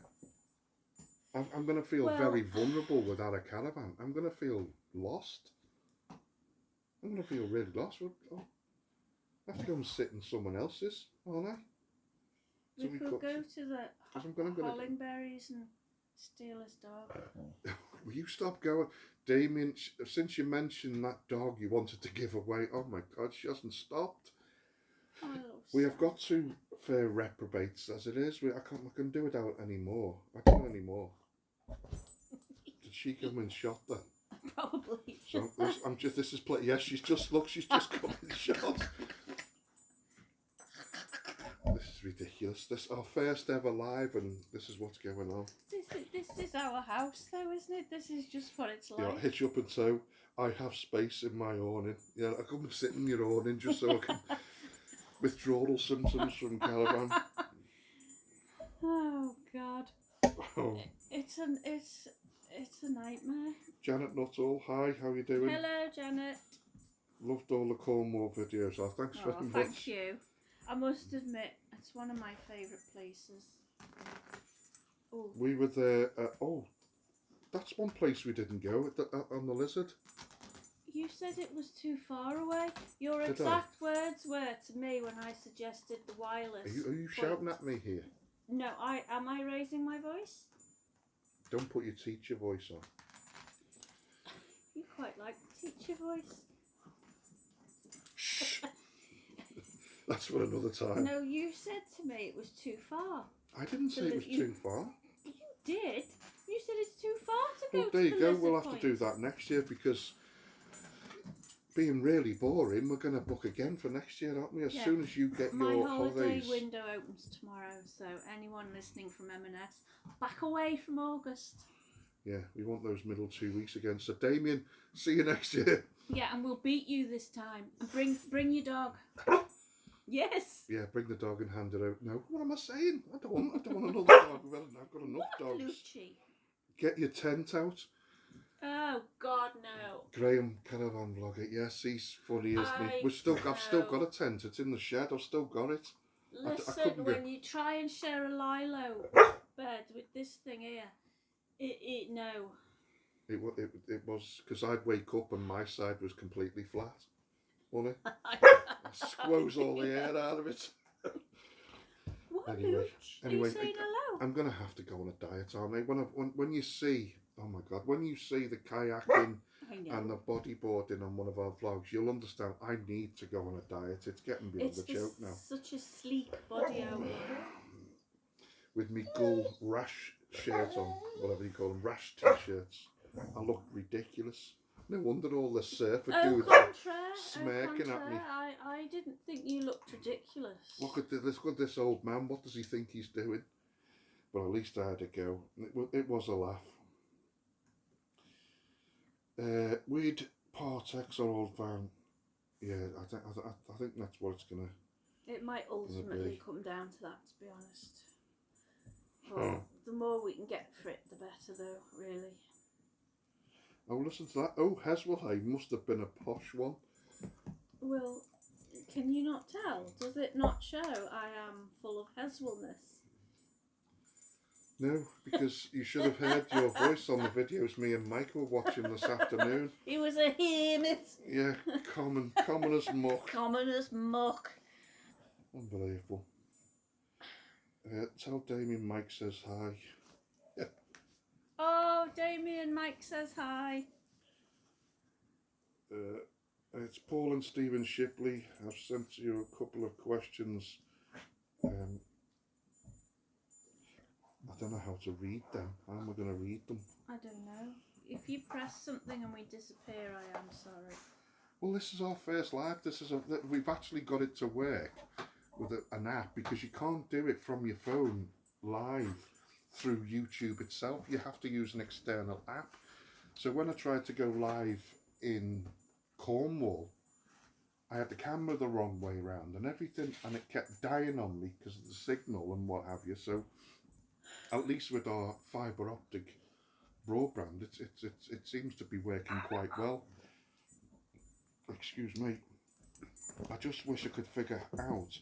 I'm going to feel Well- very vulnerable without a caravan. I'm going to feel lost. I'm going to feel really lost. I have to go and sit in someone else's, aren't I? So We we've could got go to the I'm gonna Hollingberries and steal his dog. Will you stop going? Damien, since you mentioned that dog you wanted to give away, oh my God, she hasn't stopped. Oh, We have got 2 fair reprobates as it is. I can do without any more. I can't anymore. Did she come and shot them? Probably. So this is play. Yes, she's just come and shot. This is ridiculous. This our first ever live, and this is what's going on. This is our house, though, isn't it? This is just what it's like. Yeah, hitch up and toe. I have space in my awning. Yeah, I come and sit in your awning just so I can withdrawal symptoms from caravan. Oh God, Oh, it's a nightmare. Janet Nuttall, hi, how you doing? Hello, Janet. Loved all the Cornwall videos. Oh, thanks Oh, very much. thank you. I must admit, it's one of my favourite places. Oh, We were there. That's one place we didn't go on the Lizard. you said it was too far away. Your Did I? exact words were to me when I suggested the wireless. Are you shouting at me here? No, am I raising my voice? Don't put your teacher voice on. You quite like the teacher voice. Shh. That's for another time. No, you said to me it was too far. I didn't say it was too far. You did. You said it's too far to go Well, to there you the go. Lizard We'll have Point. to do that next year because being really boring, we're going to book again for next year, aren't we? As Yeah. soon as you get My your holiday holidays. window opens tomorrow, so anyone listening from M&S, back away from August. Yeah, we want those middle 2 weeks again. So Damien, see you next year. Yeah, and we'll beat you this time. And bring your dog. Yes. Yeah, bring the dog and hand it out. No, what am I saying? I don't want another dog. I've got enough dogs. Lucci. Get your tent out. Oh God, no. Graham Caravan Vlogger. Yes, he's funny, isn't he? I've still got a tent. It's in the shed. I've still got it. Listen, couldn't when you try and share a lilo bed with this thing here, no. It was because I'd wake up and my side was completely flat, wasn't it? I squoze all the air out of it. What, Anyway, Luch? Are you saying hello? I'm gonna have to go on a diet, aren't I? When you see, oh my God, when you see the kayaking I know. and the bodyboarding on one of our vlogs, you'll understand I need to go on a diet. It's getting beyond It's the joke now. such a sleek body out here. With me Gull rash shirt on, whatever you call them, rash t-shirts. I look ridiculous. No wonder all the surfer dudes are smirking at me. I didn't think you looked ridiculous. Look at this old man. What does he think he's doing? But at least I had a go. It was a laugh. We'd Partex or old van. Yeah, I think that's what it's gonna. It might ultimately be. come down to that, to be honest. But Oh. the more we can get for it, the better, though, really. Oh, listen to that. Oh, Heswellheim must have been a posh one. Well, can you not tell? Does it not show I am full of Heswellness? No, because you should have heard your voice on the videos me and Mike were watching this afternoon. He was a hermit. Yeah, common as muck. Common as muck. Unbelievable. Tell Damien Mike says hi. Oh, Damien, Mike says hi. It's Paul and Stephen Shipley. I've sent you a couple of questions. I don't know how to read them. How am I going to read them? I don't know. If you press something and we disappear, I am sorry. Well, this is our first live. We've actually got it to work with an app because you can't do it from your phone live through YouTube itself. You have to use an external app. So when I tried to go live in Cornwall, I had the camera the wrong way around and everything, and it kept dying on me because of the signal and what have you. So at least with our fibre optic broadband, it seems to be working quite well. excuse me, I just wish I could figure out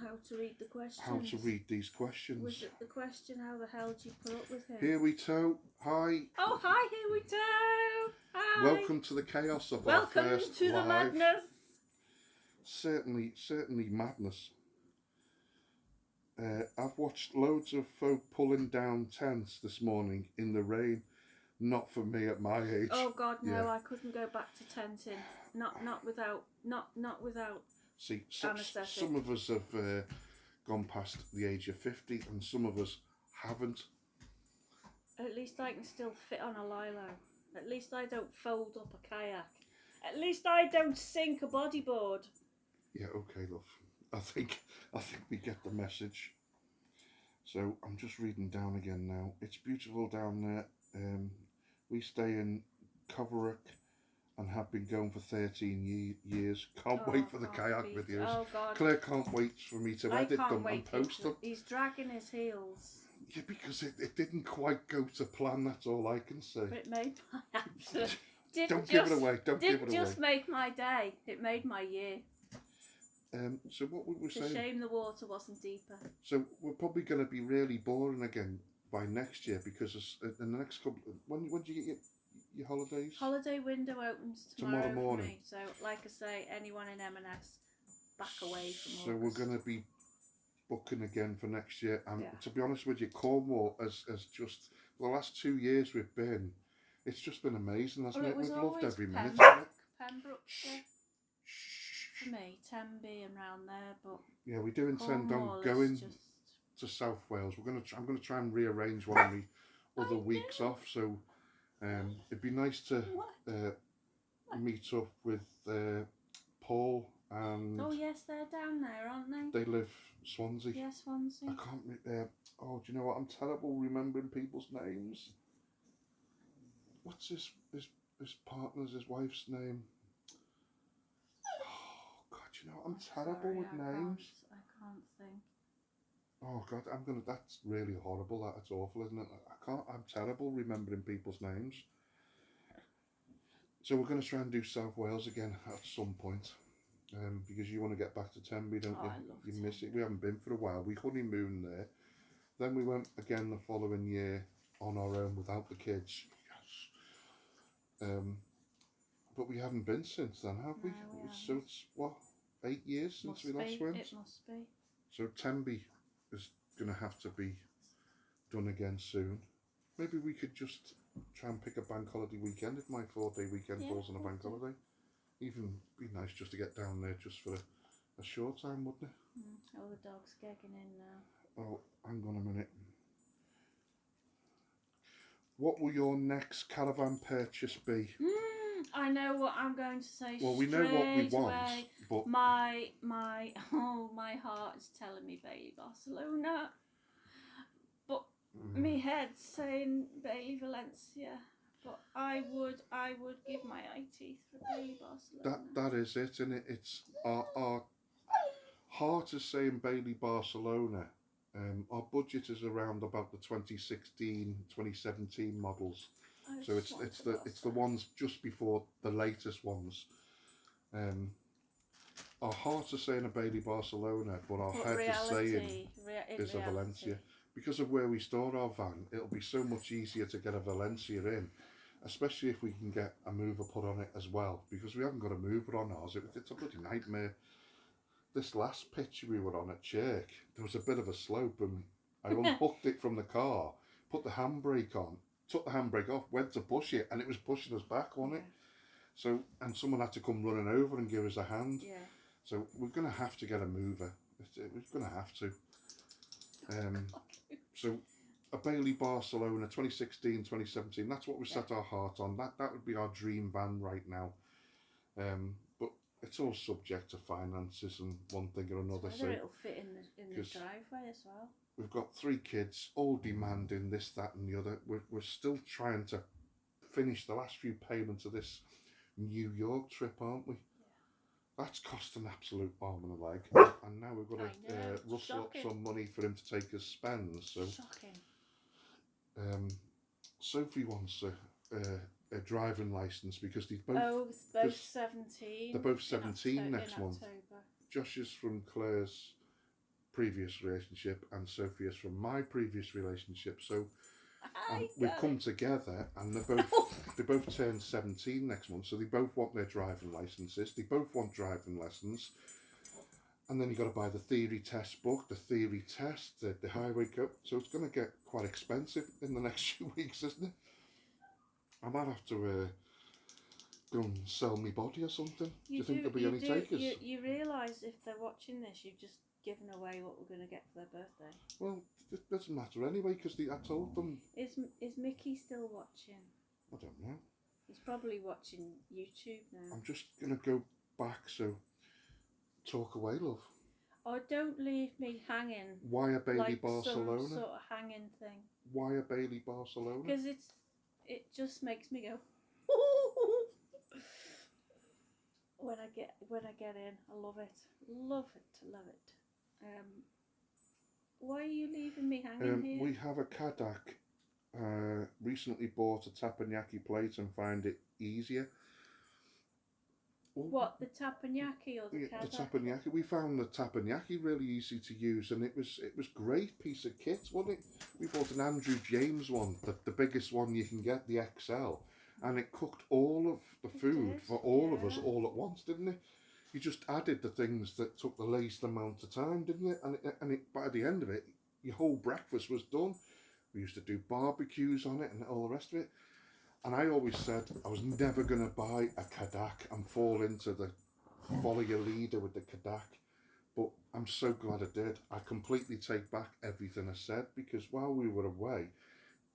How to read the questions. how to read these questions. Was it the question, how the hell do you put up with him? Here we go. Hi. Oh, hi, here we go. Hi. Welcome to the chaos of Welcome our first to the live. madness. Certainly madness. I've watched loads of folk pulling down tents this morning in the rain. Not for me at my age. Oh God, no! Yeah. I couldn't go back to tenting. Not without. See, anaesthetic. some of us have gone past the age of 50, and some of us haven't. At least I can still fit on a lilo. At least I don't fold up a kayak. At least I don't sink a bodyboard. Yeah, okay, love. I think we get the message. So I'm just reading down again now. It's beautiful down there. We stay in Coverack and have been going for 13 years. Can't wait for the kayak videos. Oh God. Can't wait for me to edit them and post them. He's dragging his heels. Yeah, because it didn't quite go to plan, that's all I can say. But it made my absolute... Don't give it away, don't give it away. Didn't just make my day, it made my year. So what we were It's a saying... shame the water wasn't deeper. So we're probably going to be really boring again by next year, because in the next couple... When do you get your holidays? Holiday window opens tomorrow morning. for me. So, like I say, anyone in M&S, back away from So August. we're going to be booking again for next year. And Yeah. to be honest with you, Cornwall has just... The last 2 years we've been... It's just been amazing, hasn't Well, it? it was We've loved always every minute. Pembrokeshire for me, Tenby and round there, but Yeah, we do intend Cornwall on is going just... to South Wales. I'm going to try and rearrange one of the other weeks off. So it'd be nice to meet up with Paul and... Oh yes, they're down there, aren't they? They live Swansea. Yes, Swansea. I can't... oh, do you know what? I'm terrible remembering people's names. What's his partner's, his wife's name? Oh, God, you know, I'm terrible with names. I can't think. Oh, God, that's really horrible. That's awful, isn't it? I'm terrible remembering people's names. So we're going to try and do South Wales again at some point. Because you want to get back to Tenby, don't you? I love You miss Tenby. it. We haven't been for a while. We honeymooned there. Then we went again the following year on our own without the kids. Yes. But we haven't been since then, have we? No, we haven't. So it's, what, 8 years since we last went? It must be. So Tenby is going to have to be done again soon. Maybe we could just try and pick a bank holiday weekend if my 4-day weekend falls on a bank holiday. Even be nice just to get down there just for a short time, wouldn't it? Oh, the dog's gagging in now. Oh, hang on a minute. What will your next caravan purchase be? I know what I'm going to say. Well, we know what we straight want, away. but My heart is telling me Bailey Barcelona, but me head's saying Bailey Valencia. But I would give my eye teeth for Bailey Barcelona. that is it, isn't it? It's our heart is saying Bailey Barcelona. Our budget is around about the 2016, 2017 models. So it's the ones just before the latest ones. Our heart is saying a Bailey Barcelona, but our head is saying is a Valencia. Because of where we store our van, it'll be so much easier to get a Valencia in, especially if we can get a mover put on it as well. Because we haven't got a mover on ours. It's a bloody nightmare. This last picture we were on at Chirk, there was a bit of a slope, and I unhooked it from the car, put the handbrake on, took the handbrake off, went to push it, and it was pushing us back on it. So, and someone had to come running over and give us a hand. Yeah. So we're going to have to get a mover. We're going to have to. So a Bailey Barcelona 2016, 2017, that's what we set our heart on. That would be our dream van right now. But it's all subject to finances and one thing or another. Whether it'll fit in the driveway as well. We've got 3 kids, all demanding this, that and the other. We're still trying to finish the last few payments of this New York trip, aren't we? Yeah. That's cost an absolute arm and a leg. And now we've got to rustle up some money for him to take us spends. So, shocking. Sophie wants to driving licence because they both both just- 17. they're both in 17 next in month. October. Josh is from Claire's previous relationship and Sophie is from my previous relationship. So we've come together and they both turn 17 next month. So they both want their driving licences. They both want driving lessons. And then you've got to buy the theory test book, the theory test, the highway code. So it's going to get quite expensive in the next few weeks, isn't it? I might have to go and sell my body or something. Do you think there'll be any takers? You realise if they're watching this, you've just given away what we're going to get for their birthday. Well, it doesn't matter anyway because I told them. Is Mickey still watching? I don't know. He's probably watching YouTube now. I'm just going to go back, so talk away, love. Oh, don't leave me hanging. Why a Bailey like Barcelona? some sort of hanging thing. Why a Bailey Barcelona? Because it just makes me go. when I get in, I love it, love it. Why are you leaving me hanging here? We have a Kadak. Recently bought a teppanyaki plate and find it easier. What, the teppanyaki or the The Kadak? teppanyaki. We found the teppanyaki really easy to use, and it was great piece of kit, wasn't it? We bought an Andrew James one, the biggest one you can get, the XL, and it cooked all of the food did, for all of us yeah. all at once, didn't it? You just added the things that took the least amount of time, didn't it? And it by the end of it, your whole breakfast was done. We used to do barbecues on it and all the rest of it. And I always said I was never going to buy a Kadak and fall into the follow your leader with the Kadak. But I'm so glad I did. I completely take back everything I said because while we were away,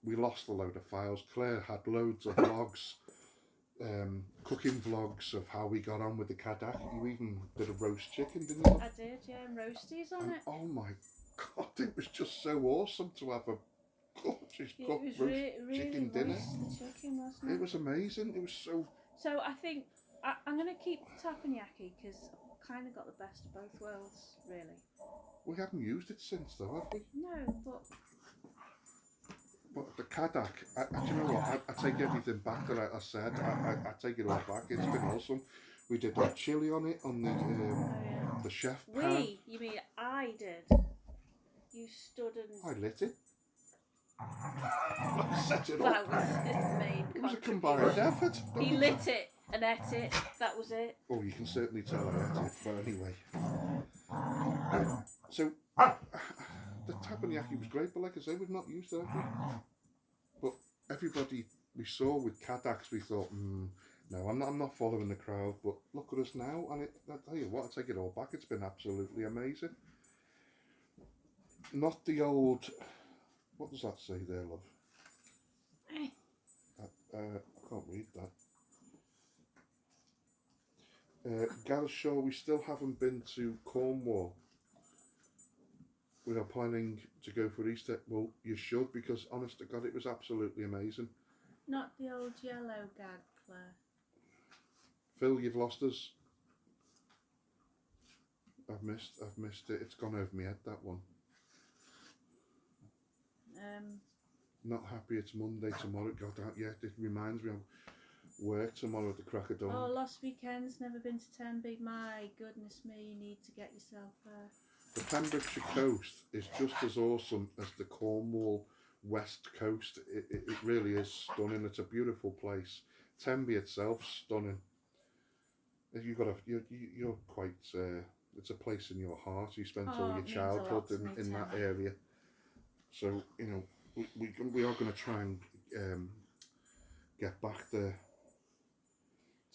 we lost a load of files. Claire had loads of vlogs, cooking vlogs of how we got on with the Kadak. You even did a roast chicken, didn't you? I did, yeah, and roasties on And, it. oh my God, it was just so awesome to have a gorgeous Yeah, cooked it was roast chicken dinner. moist, the chicken, wasn't it? It was amazing. It was so. So I think I'm going to keep the teppanyaki because I've kind of got the best of both worlds, really. We haven't used it since, though, have we? No, but But the Kadak, do you know what? I take everything back that I said. I take it all back. It's been awesome. We did a chili on it on the chef pan. you mean I did? You stood and I lit it. I set it that up. was his main It was a contribution. combined effort. He lit it and ate it. That was it. Oh, you can certainly tell I ate it. But anyway. So, the teppanyaki was great, but like I say, we've not used it, have we? But everybody we saw with Kadaks, we thought, no, I'm not following the crowd. But look at us now, and I tell you what, I take it all back. It's been absolutely amazing. Not the old. What does that say there, love? I can't read that. Gareth Shaw, we still haven't been to Cornwall. We are planning to go for Easter. Well, you should, because honest to God, it was absolutely amazing. Not the old yellow gag, Claire. Phil, you've lost us. I've missed it. It's gone over my head, that one. Not happy it's Monday tomorrow. God, yeah, it reminds me of work tomorrow at the crack of dawn. Oh, last weekend's never been to Tenby. My goodness me, you need to get yourself there. The Pembrokeshire coast is just as awesome as the Cornwall west coast. It really is stunning. It's a beautiful place. Tenby itself, stunning. You're quite. It's a place in your heart. You spent all Oh, your it means a lot childhood to me, in that Tenby. area. So you know we are going to try and get back there.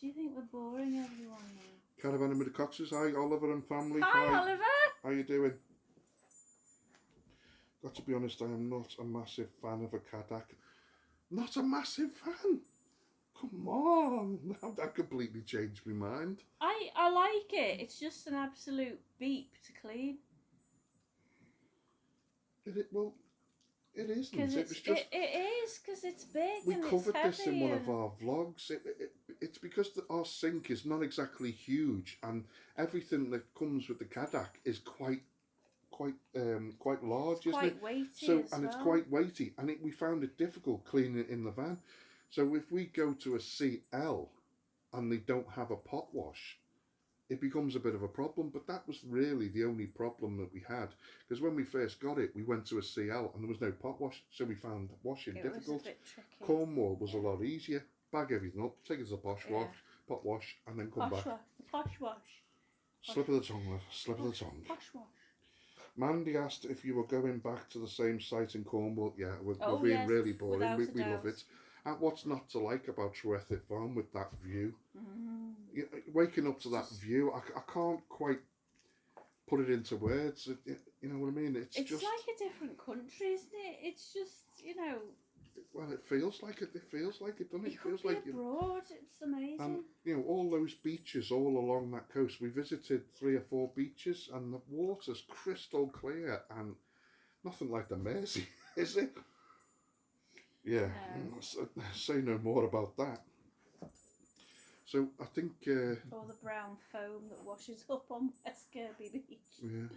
Do you think we're boring everyone now? Caravan with the Coxes. Hi, Oliver and family. Hi, Oliver! How you doing? Got to be honest, I am not a massive fan of a Kadak. Not a massive fan. Come on, now that completely changed my mind. I like it. It's just an absolute beep to clean. Well, it isn't. Because It was just it is, because it's big we and covered it's this in heavy one of and- our vlogs. It's because our sink is not exactly huge, and everything that comes with the Kadak is quite large, isn't it? quite weighty So as and it's well. quite weighty, and we found it difficult cleaning it in the van. So if we go to a CL and they don't have a pot wash, it becomes a bit of a problem. But that was really the only problem that we had, because when we first got it, we went to a CL and there was no pot wash, so we found washing It difficult. was a bit tricky. Cornwall was a lot easier. Bag everything up, take it to the pot wash, and then come Posh back. wash. Posh wash. Slip of the tongue, love. Slip of the tongue. Posh wash. Mandy asked if you were going back to the same site in Cornwall. Yeah, we're Oh, being yes, really boring. without We a love doubt. it. And what's not to like about Trewethick Farm with that view? Mm. Waking up to that view, I can't quite put it into words. You know what I mean? It's just like a different country, isn't it? It's just, well, it feels like it. It feels like it, doesn't it? you It could feels be like abroad. It's amazing. and all those beaches all along that coast. We visited 3 or 4 beaches, and the water's crystal clear and nothing like the Mersey, is it? Yeah. No. So, say no more about that. So I think. Or the brown foam that washes up on West Kirby Beach. Yeah.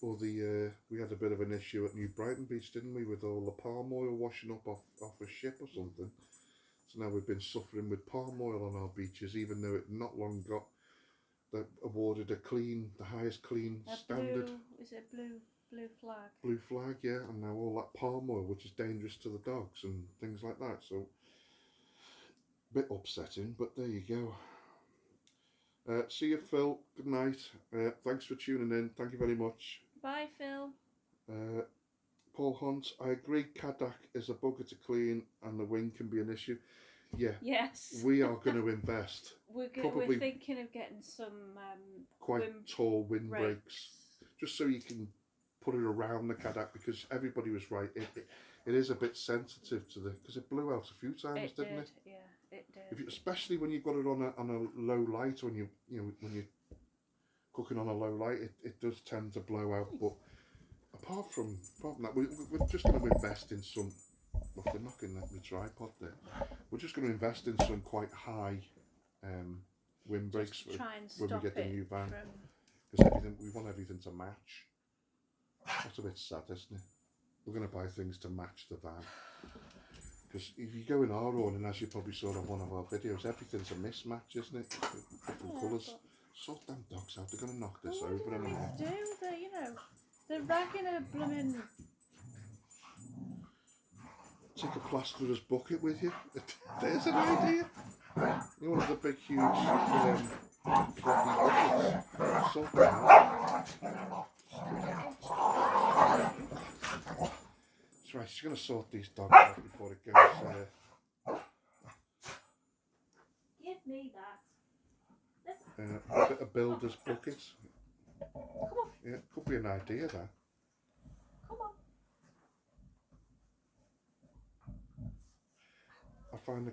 Or we had a bit of an issue at New Brighton Beach, didn't we, with all the palm oil washing up off a ship or something. So now we've been suffering with palm oil on our beaches, even though it not long got awarded the highest clean standard. Is it blue flag? Blue flag, yeah, and now all that palm oil, which is dangerous to the dogs and things like that. So, a bit upsetting, but there you go. See you, Phil. Good night. Thanks for tuning in. Thank you very much. Bye, Phil. Paul Hunt, I agree Caddock is a bugger to clean and the wing can be an issue. Yeah. Yes. We are going to invest. We're probably thinking of getting some quite tall windbreaks, just so you can put it around the Caddock, because everybody was right. It is a bit sensitive to because it blew out a few times, didn't it? Yeah, it did. Especially when you've got it on a low light, when when you're cooking on a low light, it does tend to blow out. But apart from that, we're just going to invest in some. Look, they're knocking at my tripod there. We're just going to invest in some quite high windbreaks when we get the new van, because we want everything to match. That's a bit sad, isn't it? We're going to buy things to match the van. Because if you go in our own, and as you probably saw on one of our videos, everything's a mismatch, isn't it? Different colours. Sort them dogs out. They're going to knock this over in a minute. They're ragging a blooming. Take a plasterer's bucket with you. There's an idea. You want the big, huge floppy buckets. Sort them out. That's right. She's going to sort these dogs out before it goes. Give me that. A bit of builder's buckets. Come on. Yeah, could be an idea, that. Come on. I find the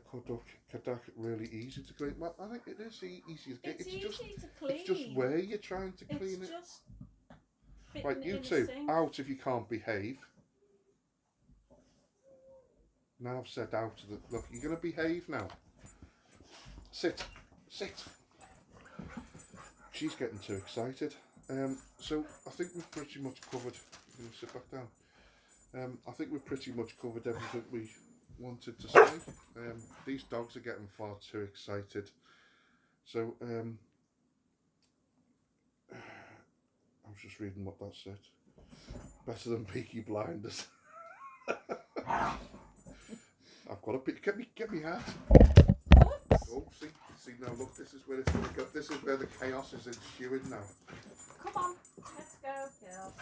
Caddock really easy to clean. Well, I think it is easy to get. It's easy to clean. It's just where you're trying to clean It's it. just Right, you two, out if you can't behave. Now I've said out. Look, you're going to behave now. Sit. She's getting too excited. So I think we've pretty much covered. You can sit back down. I think we've pretty much covered everything we wanted to say. These dogs are getting far too excited. So I was just reading what that said. Better than Peaky Blinders. I've got to get me hat. Oh, see now. Look, this is where it's going to go. This is where the chaos is ensuing now. Come on, let's go, girls.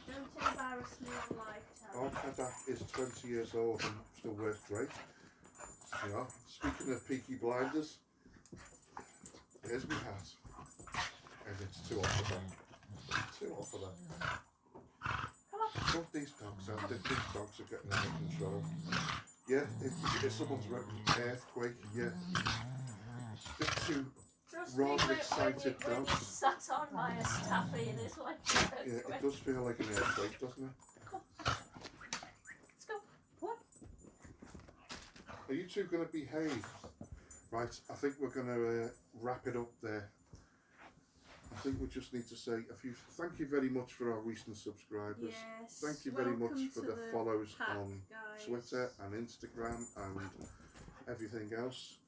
Don't embarrass me on live Our television. Caddock is 20 years old and still works great. Yeah. Speaking of Peaky Blinders, here's my hat. And it's too hot for them. Too hot for them. Sort these dogs out. These dogs are getting out of control. Yeah, if someone's earthquake, yeah. Just two rather excited when dogs. sat on by a staffy and it's like Yeah, it does feel like an earthquake, doesn't it? Come on. Let's go. What? Are you two going to behave? Right, I think we're going to wrap it up there. I think we just need to say a few. Thank you very much for our recent subscribers. Yes. Thank you very much welcome for to the follows pack, on guys. Twitter and Instagram and everything else.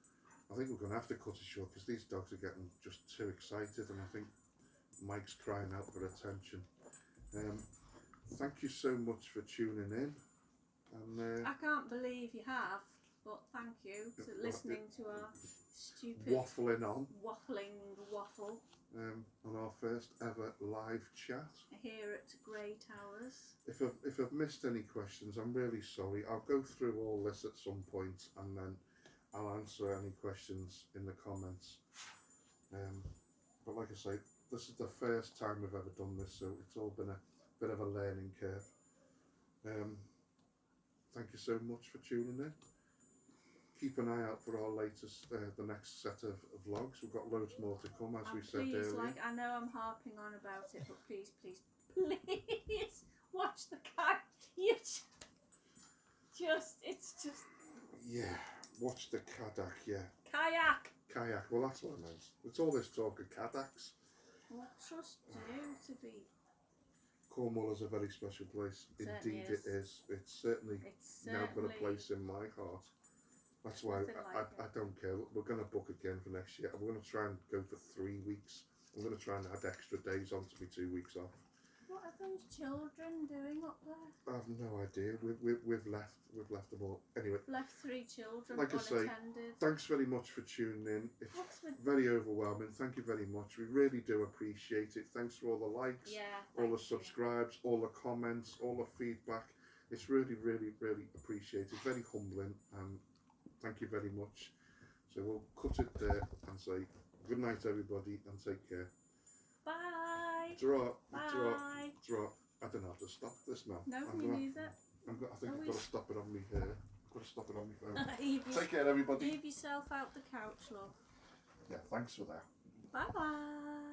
I think we're going to have to cut it short because these dogs are getting just too excited, and I think Mike's crying out for attention. Thank you so much for tuning in. And I can't believe you have, but thank you for listening to our stupid waffling on waffle on our first ever live chat. here at Grey Towers. If I've missed any questions, I'm really sorry. I'll go through all this at some point and then I'll answer any questions in the comments. But like I say, this is the first time we've ever done this, so it's all been a bit of a learning curve. Thank you so much for tuning in. Keep an eye out for our latest, the next set of vlogs. We've got loads more to come, as we said Please, earlier. like, I know I'm harping on about it, but please, please, please watch the cat. It's just Yeah, watch the Kadak, yeah. kayak. Kayak, well that's what I meant. It's all this talk of Kadaks. What trust you to be? Cornwall is a very special place. Certainly Indeed is. it is. It's certainly It's now got a certainly place in my heart. That's why nothing like I don't care. We're going to book again for next year. We're going to try and go for 3 weeks. I'm going to try and add extra days onto my 2 weeks off. What are those children doing up there? I have no idea. We've left them all. Anyway, Left 3 children Like I say, unattended. thanks very much for tuning in. It's What's with very overwhelming. Thank you very much. We really do appreciate it. Thanks for all the likes, all the thank you. subscribes, all the comments, all the feedback. It's really, really, really appreciated. Very humbling, and thank you very much. So we'll cut it there and say good night, everybody, and take care. Bye. Ta-ra, Bye. ta-ra, ta-ra. I don't know how to stop this now. No, I'm me gonna- neither. I think Oh, I've got to it's- stop it on me here. I've got to stop it on my phone. Heave Take care, everybody. yourself out the couch, love. Yeah, thanks for that. Bye bye.